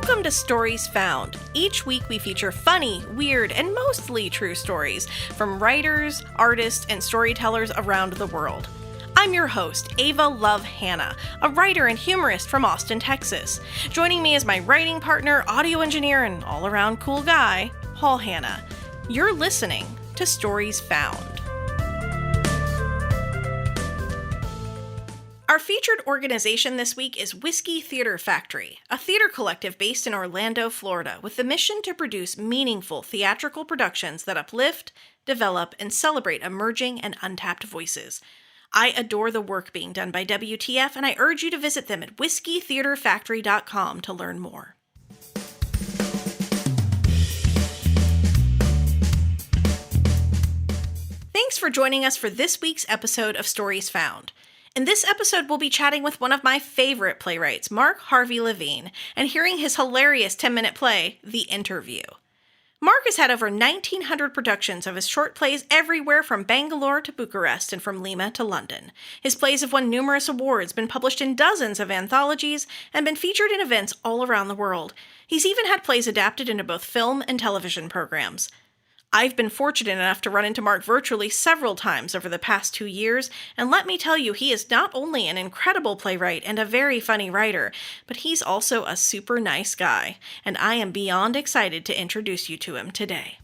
Welcome to Stories Found. Each week we feature funny, weird, and mostly true stories from writers, artists, and storytellers around the world. I'm your host, Ava Love Hanna, a writer and humorist from Austin, Texas. Joining me is my writing partner, audio engineer, and all-around cool guy, Paul Hanna. You're listening to Stories Found. Our featured organization this week is Whiskey Theater Factory, a theater collective based in Orlando, Florida, with the mission to produce meaningful theatrical productions that uplift, develop, and celebrate emerging and untapped voices. I adore the work being done by WTF, and I urge you to visit them at whiskeytheaterfactory.com to learn more. Thanks for joining us for this week's episode of Stories Found. In this episode, we'll be chatting with one of my favorite playwrights, Harvey Levine, and hearing his hilarious 10-minute play, The Interview. Mark has had over 1,900 productions of his short plays everywhere from Bangalore to Bucharest and from Lima to London. His plays have won numerous awards, been published in dozens of anthologies, and been featured in events all around the world. He's even had plays adapted into both film and television programs. I've been fortunate enough to run into Mark virtually several times over the past 2 years, and let me tell you, he is not only an incredible playwright and a very funny writer, but he's also a super nice guy, and I am beyond excited to introduce you to him today.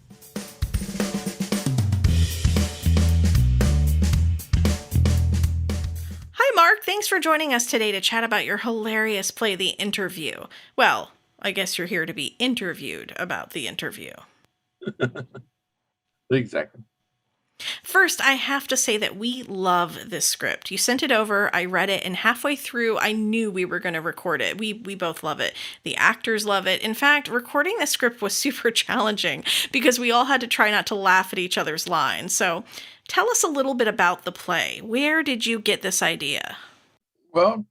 Hi Mark, thanks for joining us today to chat about your hilarious play, The Interview. Well, I guess you're here to be interviewed about The Interview. Exactly. First, I have to say that we love this script. You sent it over, I read it, and halfway through, I knew we were going to record it. We both love it. The actors love it. In fact, recording the script was super challenging because we all had to try not to laugh at each other's lines. So tell us a little bit about the play. Where did you get this idea? Well,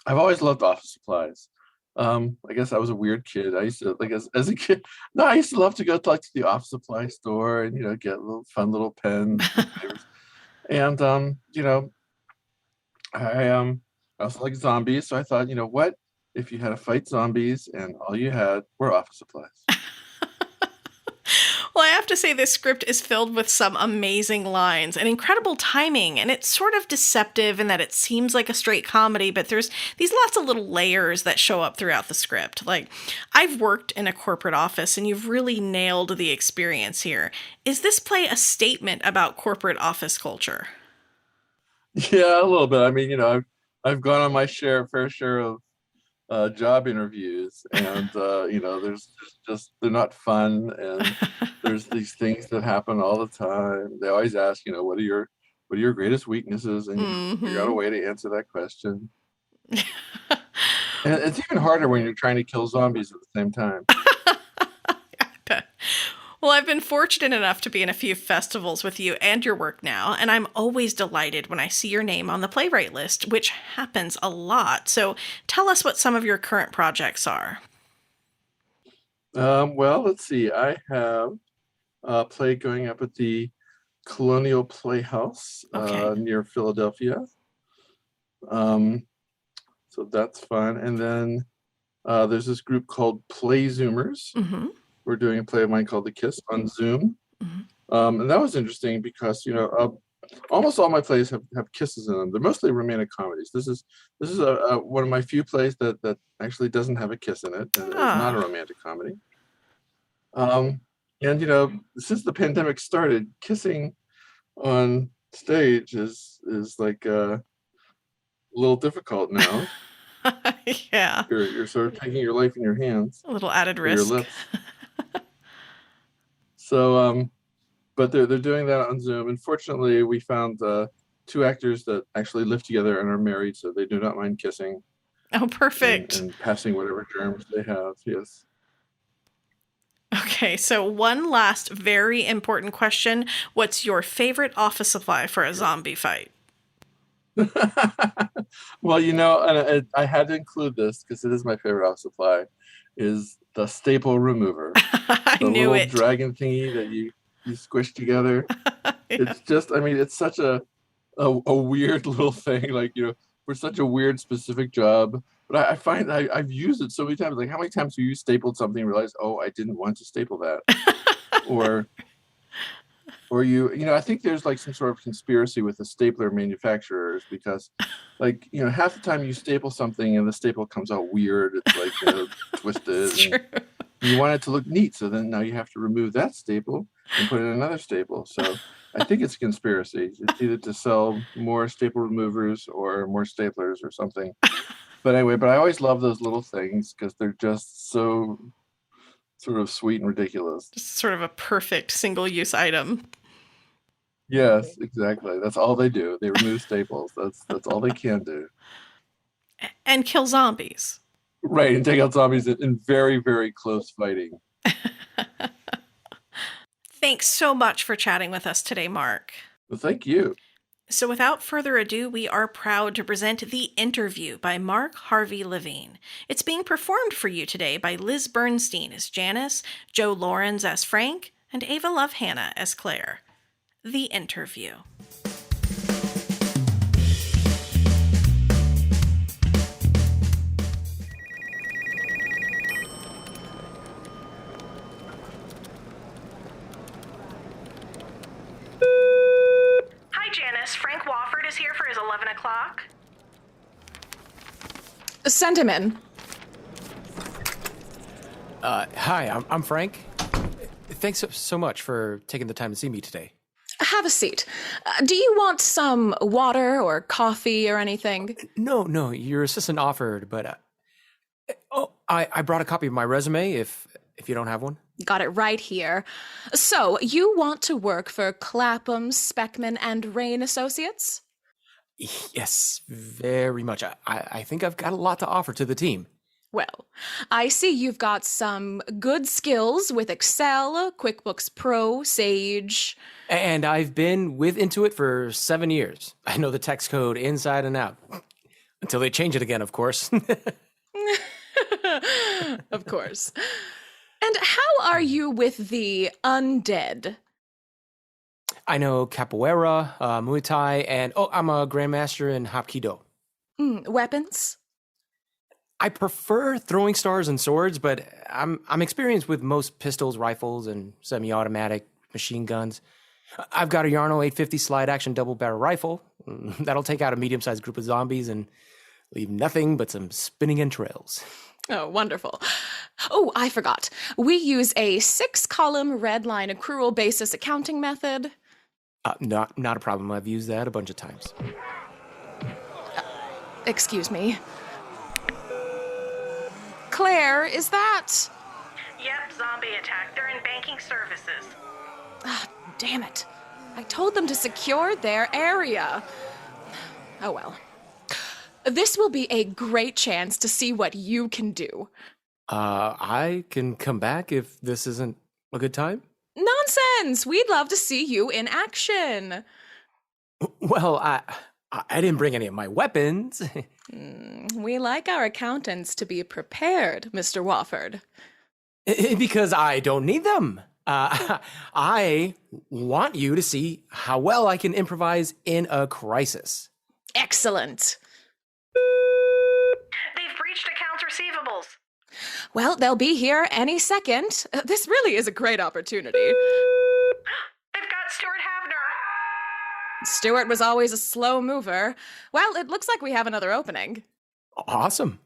I've always loved office supplies. I guess I was a weird kid. I used to, like, as a kid, no, I used to love to go to the office supply store and, get fun little pens. And, I also like zombies. So I thought, what if you had to fight zombies and all you had were office supplies? Well, I have to say this script is filled with some amazing lines and incredible timing, and it's sort of deceptive in that it seems like a straight comedy, but there's these lots of little layers that show up throughout the script. Like, I've worked in a corporate office, and you've really nailed the experience here. Is this play a statement about corporate office culture? Yeah, a little bit. I mean, I've gone on my fair share of job interviews, and there's just they're not fun, and there's these things that happen all the time. They always ask, what are your greatest weaknesses, and you figure out a way to answer that question. And it's even harder when you're trying to kill zombies at the same time. Well, I've been fortunate enough to be in a few festivals with you and your work now, and I'm always delighted when I see your name on the Playwright list, which happens a lot. So tell us what some of your current projects are. Well, let's see. I have a play going up at the Colonial Playhouse near Philadelphia. So that's fun. And then there's this group called Play Zoomers. Mm-hmm. We're doing a play of mine called The Kiss on Zoom. Mm-hmm. And that was interesting because, almost all my plays have kisses in them. They're mostly romantic comedies. This is one of my few plays that actually doesn't have a kiss in it, and it's not a romantic comedy. And, since the pandemic started, kissing on stage is like a little difficult now. Yeah. You're sort of taking your life in your hands. A little added risk. Your lips. So, but they're doing that on Zoom. And fortunately, we found 2 actors that actually live together and are married, so they do not mind kissing. Oh, perfect. And passing whatever germs they have, yes. Okay, so one last very important question. What's your favorite office supply for a zombie fight? Well, and I had to include this because it is my favorite office supply, is the staple remover. I the knew little it. dragon thingy that you squish together. Yeah. It's just, it's such a weird little thing. Like, for such a weird specific job. But I find I've used it so many times. Like, how many times have you stapled something and realized, oh, I didn't want to staple that? or I think there's like some sort of conspiracy with the stapler manufacturers, because like, half the time you staple something and the staple comes out weird. It's like, twisted. And you want it to look neat. So then now you have to remove that staple and put in another staple. So I think it's a conspiracy. It's either to sell more staple removers or more staplers or something. But anyway, I always love those little things because they're just so sort of sweet and ridiculous. Just sort of a perfect single-use item. Yes, exactly. That's all they do. They remove staples. That's all they can do. And kill zombies. Right, and take out zombies in very, very close fighting. Thanks so much for chatting with us today, Mark. Well, thank you. So without further ado, we are proud to present The Interview by Mark Harvey Levine. It's being performed for you today by Liz Bernstein as Janice, Joe Llorens as Frank, and Ava Love Hanna as Claire. The Interview. Hi, Janice. Frank Wofford is here for his 11 o'clock. Send him in. Hi, I'm Frank. Thanks so much for taking the time to see me today. Have a seat. Do you want some water or coffee or anything? No, your assistant offered, but I brought a copy of my resume if you don't have one. Got it right here. So, you want to work for Clapham, Speckman, and Rain Associates? Yes, very much. I think I've got a lot to offer to the team. Well, I see you've got some good skills with Excel, QuickBooks Pro, Sage. And I've been with Intuit for 7 years. I know the text code inside and out. Until they change it again, of course. Of course. And how are you with the undead? I know capoeira, Muay Thai, and I'm a grandmaster in Hapkido. Weapons? I prefer throwing stars and swords, but I'm experienced with most pistols, rifles, and semi-automatic machine guns. I've got a Yarno 850 slide-action double-barrel rifle. That'll take out a medium-sized group of zombies and leave nothing but some spinning entrails. Oh, wonderful. Oh, I forgot. We use a 6-column red line accrual basis accounting method. Not a problem. I've used that a bunch of times. Excuse me. Claire, is that... Yep, zombie attack. They're in banking services. Damn it. I told them to secure their area. Oh well. This will be a great chance to see what you can do. I can come back if this isn't a good time? Nonsense! We'd love to see you in action. Well, I didn't bring any of my weapons. We like our accountants to be prepared, Mr. Wofford. Because I don't need them. I want you to see how well I can improvise in a crisis. Excellent. They've breached accounts receivables. Well, they'll be here any second. This really is a great opportunity. They've got Stuart Havner. Stuart was always a slow mover. Well, it looks like we have another opening. Awesome.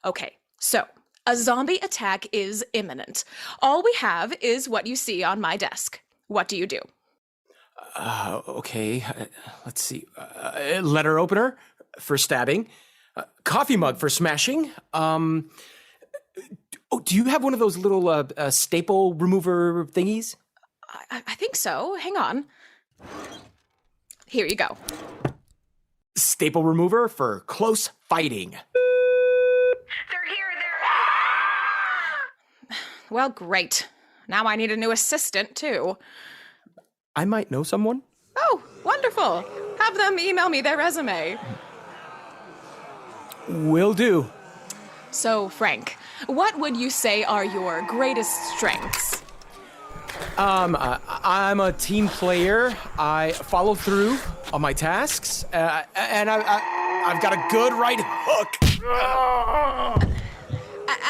Okay, so a zombie attack is imminent. All we have is what you see on my desk. What do you do? Okay, let's see. Letter opener for stabbing. Coffee mug for smashing. Do you have one of those little staple remover thingies? I think so. Hang on. Here you go. Staple remover for close fighting. They're here, Well, great. Now I need a new assistant, too. I might know someone. Oh, wonderful. Have them email me their resume. Will do. So, Frank, what would you say are your greatest strengths? I'm a team player. I follow through on my tasks, and I've got a good right hook.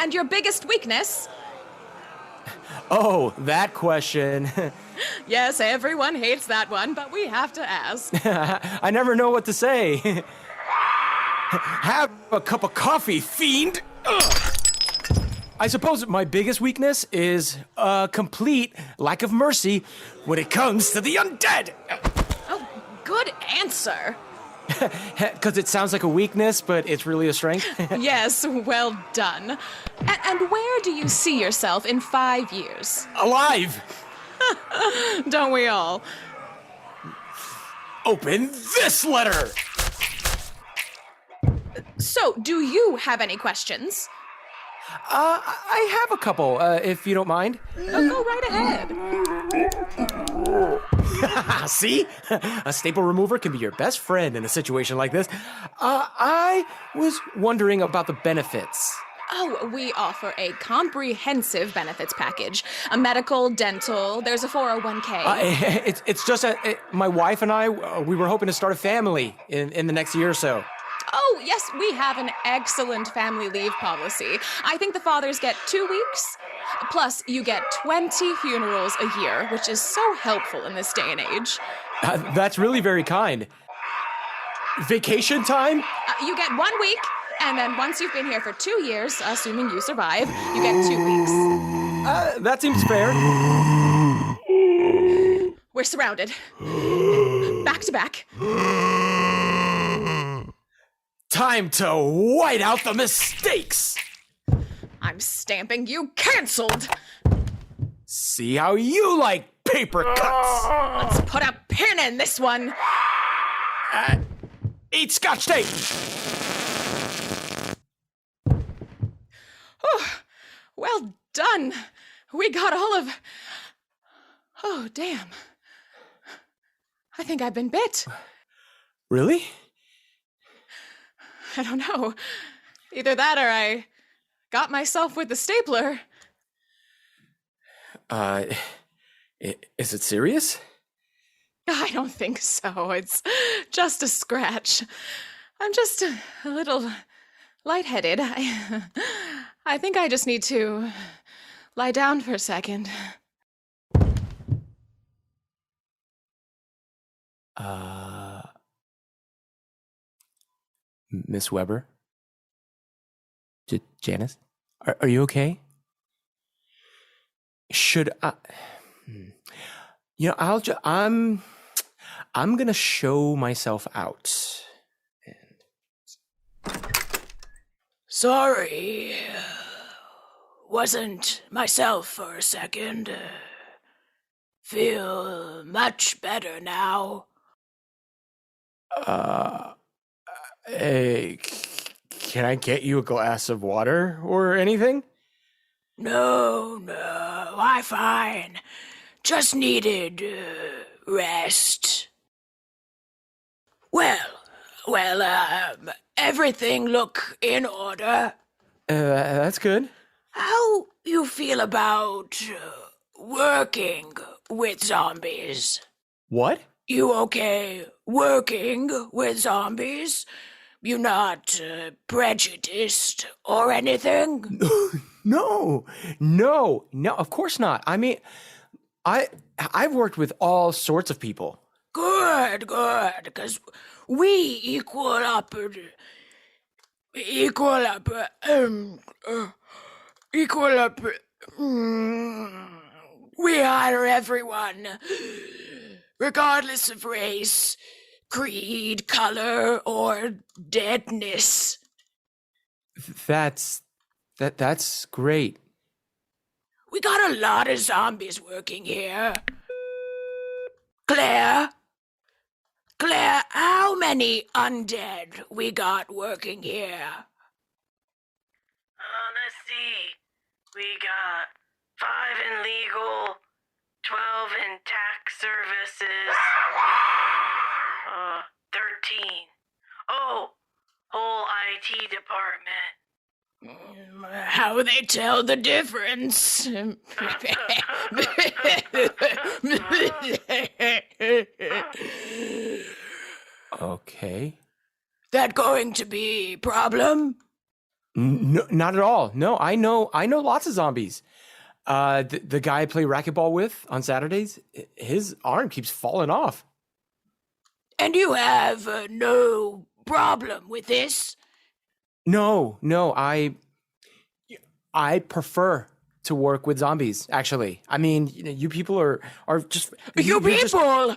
And your biggest weakness? Oh, that question. Yes, everyone hates that one, but we have to ask. I never know what to say. Have a cup of coffee, fiend. Ugh. I suppose my biggest weakness is a complete lack of mercy when it comes to the undead. Oh, good answer. Because it sounds like a weakness, but it's really a strength. Yes, well done. And where do you see yourself in 5 years? Alive! Don't we all? Open this letter! So, do you have any questions? I have a couple, if you don't mind. Go right ahead. See? A staple remover can be your best friend in a situation like this. I was wondering about the benefits. Oh, we offer a comprehensive benefits package. A medical, dental, there's a 401k. It's just my wife and I, we were hoping to start a family in the next year or so. Oh, yes, we have an excellent family leave policy. I think the fathers get 2 weeks. Plus, you get 20 funerals a year, which is so helpful in this day and age. That's really very kind. Vacation time? You get 1 week, and then once you've been here for 2 years, assuming you survive, you get 2 weeks. That seems fair. We're surrounded. Back to back. Time to white out the mistakes! I'm stamping you canceled. See how you like paper cuts! Let's put a pin in this one. Eat scotch tape! Oh, well done. We got all of... Oh, damn. I think I've been bit. Really? I don't know. Either that or I got myself with the stapler. Is it serious? I don't think so. It's just a scratch. I'm just a little lightheaded. I think I just need to lie down for a second. Miss Weber? Janice? Are you okay? Should I... You know, I'm gonna show myself out. Sorry. Wasn't myself for a second. Feel much better now. Hey, can I get you a glass of water or anything? No, I'm fine. Just needed rest. Well, everything look in order. That's good. How you feel about working with zombies? What? You okay working with zombies? You not prejudiced or anything? No, of course not. I mean, I've worked with all sorts of people. Good, because we equal up. We honor everyone, regardless of race, creed, color, or deadness. That's great. We got a lot of zombies working here. Claire, how many undead we got working here? Let's see. We got 5 in legal, 12 in tax services, 13. Oh, whole IT department. How they tell the difference? Okay. That going to be problem? No, not at all. No, I know lots of zombies. The guy I play racquetball with on Saturdays, his arm keeps falling off. And you have no problem with this? No, I prefer to work with zombies, actually. I mean, you people are just... You people!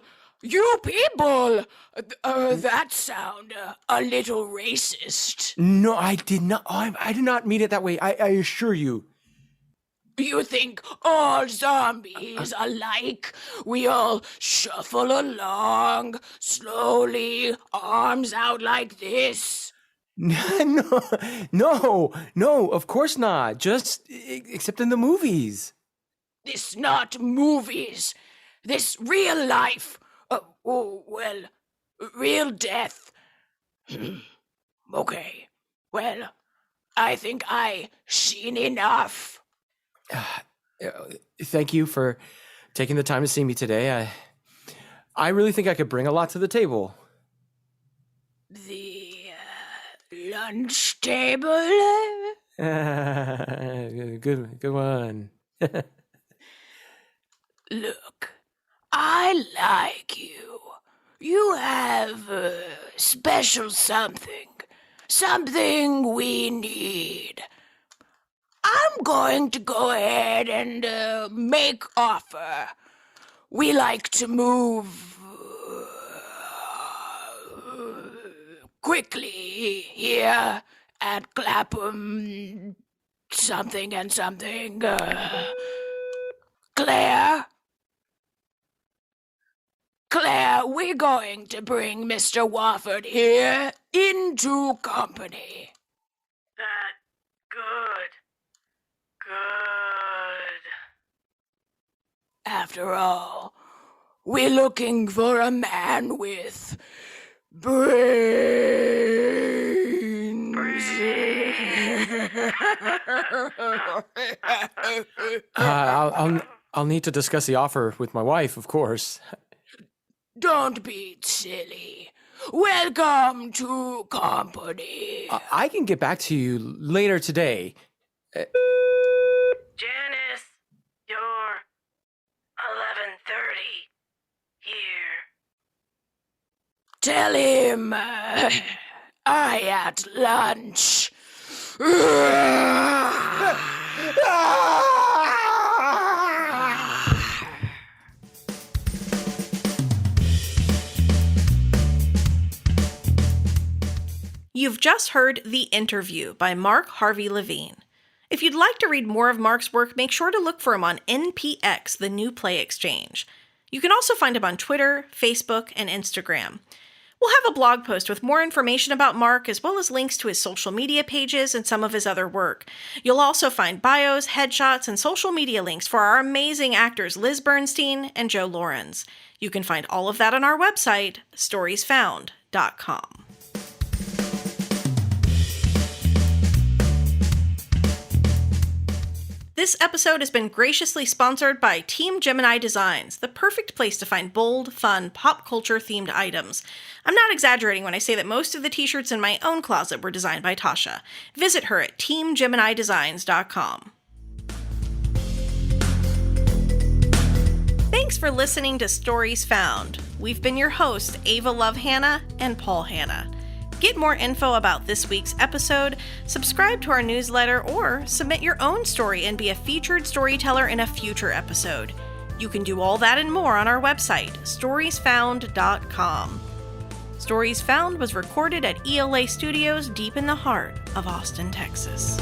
That sound a little racist. No, I did not. I did not mean it that way. I assure you. You think all zombies are alike? We all shuffle along, slowly, arms out like this? No, of course not. Just except in the movies. This not movies. This real life. Real death. Okay. Well, I think I seen enough. Thank you for taking the time to see me today. I really think I could bring a lot to the table. The lunch table? Good one. Look, I like you. You have a special something. Something we need. I'm going to go ahead and make offer. We like to move quickly here at Clapham something and something. Claire, we're going to bring Mr. Wofford here into company. That good. After all, we're looking for a man with brains. I'll need to discuss the offer with my wife, of course. Don't be silly. Welcome to company. I can get back to you later today. Janice, you're 11:30 here. Tell him I at lunch. You've just heard The Interview by Mark Harvey Levine. If you'd like to read more of Mark's work, make sure to look for him on NPX, the New Play Exchange. You can also find him on Twitter, Facebook, and Instagram. We'll have a blog post with more information about Mark, as well as links to his social media pages and some of his other work. You'll also find bios, headshots, and social media links for our amazing actors Liz Bernstein and Joe Llorens. You can find all of that on our website, storiesfound.com. This episode has been graciously sponsored by Team Gemini Designs, the perfect place to find bold, fun, pop culture-themed items. I'm not exaggerating when I say that most of the t-shirts in my own closet were designed by Tasha. Visit her at teamgeminidesigns.com. Thanks for listening to Stories Found. We've been your hosts, Ava Love Hanna and Paul Hanna. Get more info about this week's episode, subscribe to our newsletter, or submit your own story and be a featured storyteller in a future episode. You can do all that and more on our website, storiesfound.com. Stories Found was recorded at ELA Studios deep in the heart of Austin, Texas.